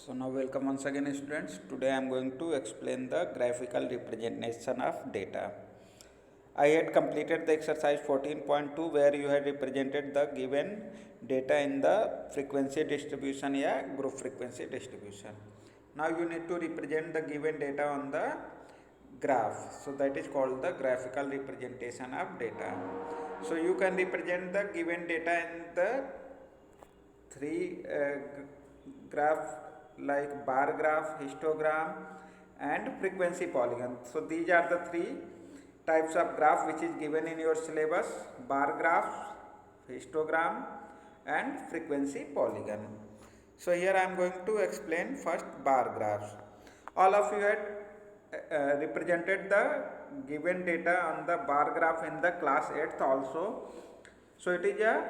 So now welcome once again students. Today I am going to explain the graphical representation of data. I had completed the exercise 14.2 where you had represented the given data in the frequency distribution या group frequency distribution. Now you need to represent the given data on the graph. So that is called the graphical representation of data. So you can represent the given data in the three graph like bar graph, histogram and frequency polygon. So these are the three types of graph which is given in your syllabus: bar graph, histogram and frequency polygon. So here I am going to explain first bar graphs. All of you had represented the given data on the bar graph in the class 8th also. So it is a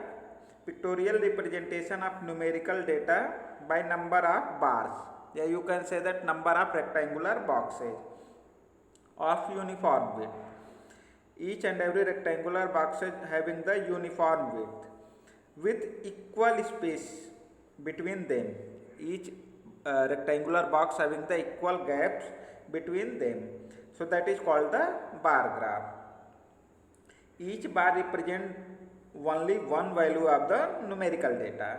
pictorial representation of numerical data by number of bars. Yeah, you can say that number of rectangular boxes of uniform width. Each and every rectangular boxes having the uniform width with equal space between them. Each rectangular box having the equal gaps between them. So that is called the bar graph. Each bar represents only one value of the numerical data.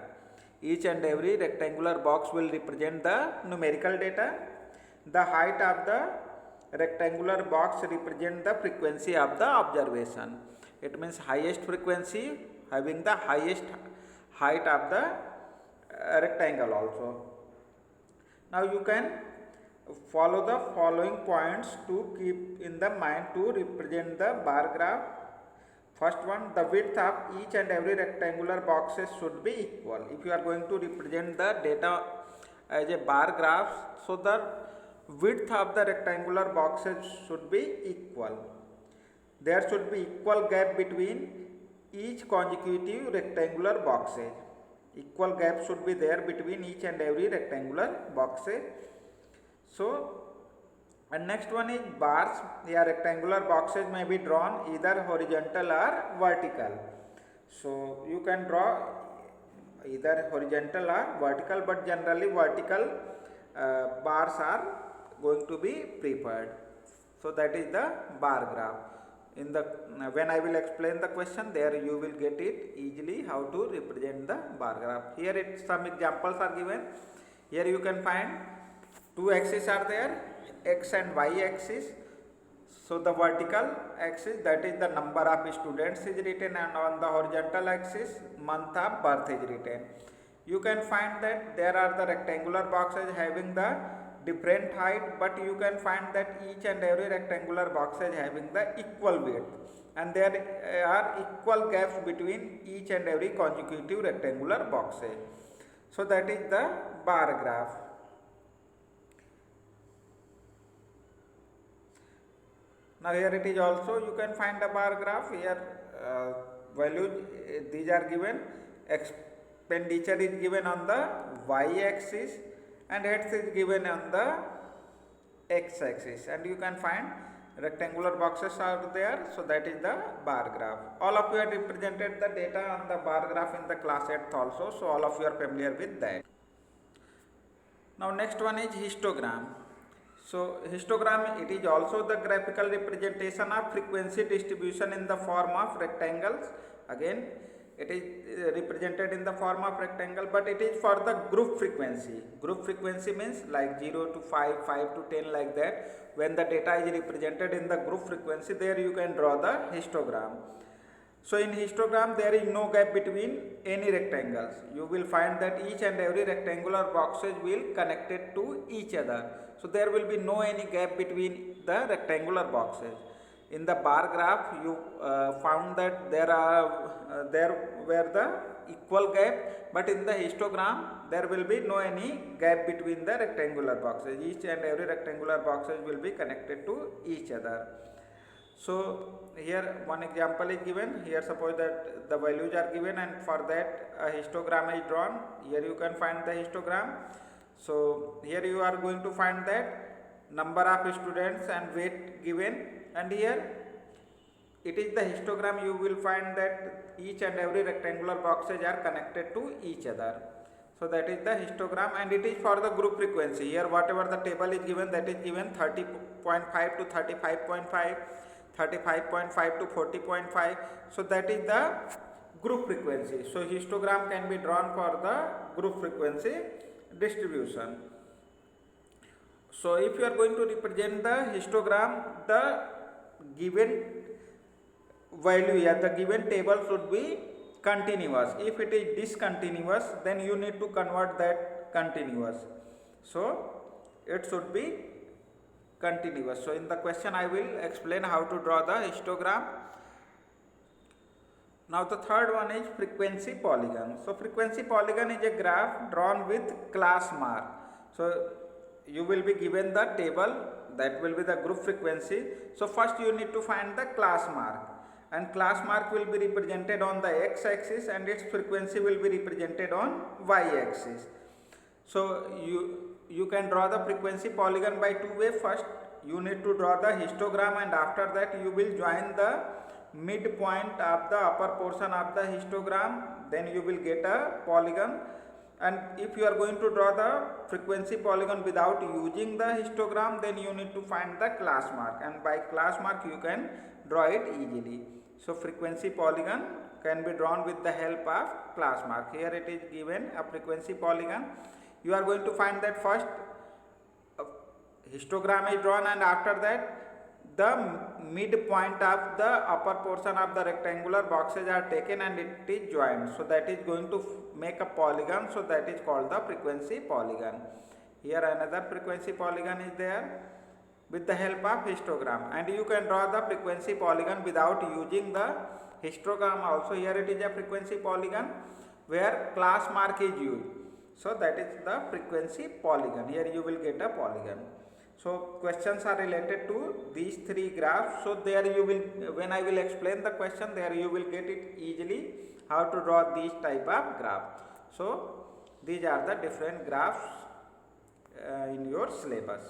Each and every rectangular box will represent the numerical data. The height of the rectangular box represents the frequency of the observation. It means highest frequency having the highest height of the rectangle also. Now you can follow the following points to keep in the mind to represent the bar graph. First one, the width of each and every rectangular boxes should be equal. If you are going to represent the data as a bar graph, so the width of the rectangular boxes should be equal. There should be equal gap between each consecutive rectangular boxes. Equal gap should be there between each and every rectangular boxes. So, and next one is bars. Yeah, rectangular boxes may be drawn either horizontal or vertical. So you can draw either horizontal or vertical, but generally vertical bars are going to be preferred. So that is the bar graph. In the when I will explain the question, there you will get it easily how to represent the bar graph. Here some examples are given. Here you can find two axes are there, x and y axis. So the vertical axis, that is the number of students is written, and on the horizontal axis month of birth is written. You can find that there are the rectangular boxes having the different height, but you can find that each and every rectangular box is having the equal width, and there are equal gaps between each and every consecutive rectangular boxes. So that is the bar graph. Now here it is also, you can find a bar graph. Here values these are given. Expenditure is given on the y axis and x is given on the x axis, and you can find rectangular boxes are there. So that is the bar graph. All of you have represented the data on the bar graph in the class 8th also, so all of you are familiar with that. Now next one is histogram. So histogram, it is also the graphical representation of frequency distribution in the form of rectangles. Again, it is represented in the form of rectangle, but it is for the group frequency. Group frequency means like 0 to 5, 5 to 10, like that. When the data is represented in the group frequency, there you can draw the histogram. So in histogram there is no gap between any rectangles. You will find that each and every rectangular boxes will connected to each other. So there will be no any gap between the rectangular boxes. In the bar graph you found that there were the equal gap, but in the histogram there will be no any gap between the rectangular boxes. Each and every rectangular boxes will be connected to each other. So here one example is given. Here suppose that the values are given, and for that a histogram is drawn. Here you can find the histogram. So here you are going to find that number of students and weight given, and here it is the histogram. You will find that each and every rectangular boxes are connected to each other. So that is the histogram, and it is for the group frequency. Here whatever the table is given, that is given 30.5 to 35.5, 35.5 to 40.5. So that is the group frequency. So histogram can be drawn for the group frequency distribution. So if you are going to represent the histogram, the given value or the given table should be continuous. If it is discontinuous, then you need to convert that continuous. So it should be continuous. So in the question I will explain how to draw the histogram. Now the third one is frequency polygon. So frequency polygon is a graph drawn with class mark. So you will be given the table, that will be the group frequency. So first you need to find the class mark, and class mark will be represented on the x-axis and its frequency will be represented on y-axis. So you can draw the frequency polygon by two ways. First you need to draw the histogram, and after that you will join the midpoint of the upper portion of the histogram, then you will get a polygon. And if you are going to draw the frequency polygon without using the histogram, then you need to find the class mark, and by class mark you can draw it easily. So frequency polygon can be drawn with the help of class mark. Here it is given a frequency polygon. You are going to find that first histogram is drawn, and after that the midpoint of the upper portion of the rectangular boxes are taken and it is joined. So that is going to make a polygon. So that is called the frequency polygon. Here another frequency polygon is there with the help of histogram, and you can draw the frequency polygon without using the histogram also. Here it is a frequency polygon where class mark is used. So that is the frequency polygon. Here you will get a polygon. So questions are related to these three graphs. So there you will, when I will explain the question, there you will get it easily how to draw these type of graph. So these are the different graphs in your syllabus.